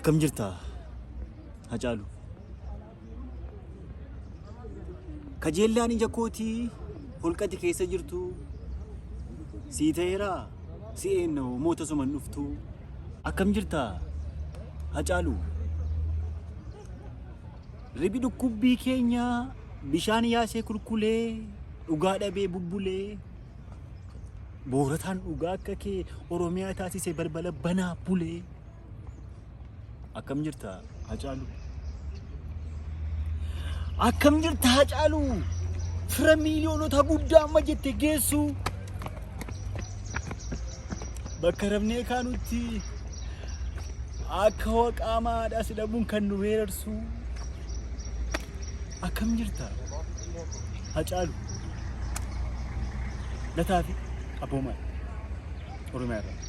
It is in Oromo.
Akkam jirta Hacaalu? Kajeellaan ija kootii holqati keessa jirtu sii ta'eeraa si'een moota suman dhuftu. Akkam jirta Hacaalu? Ribi dhukkubbii keenya bishaan yaasee kulkulee dhugaa dhabee bubbulee boorataan dhugaa akka kee Oromiyaa taasisee balbala banaa bulee. Akkam jirta Hacaalu? Akkam jirta Hacaalu? Fira miiliyoonota guddaa amma jette geessu bakka rabnee kaanutti akka waqaamaadhaa si dhabuun kan nu weerarsu. Akkam jirta Hacaalu? Lataafi Aboomaa Oromiyaa irraa.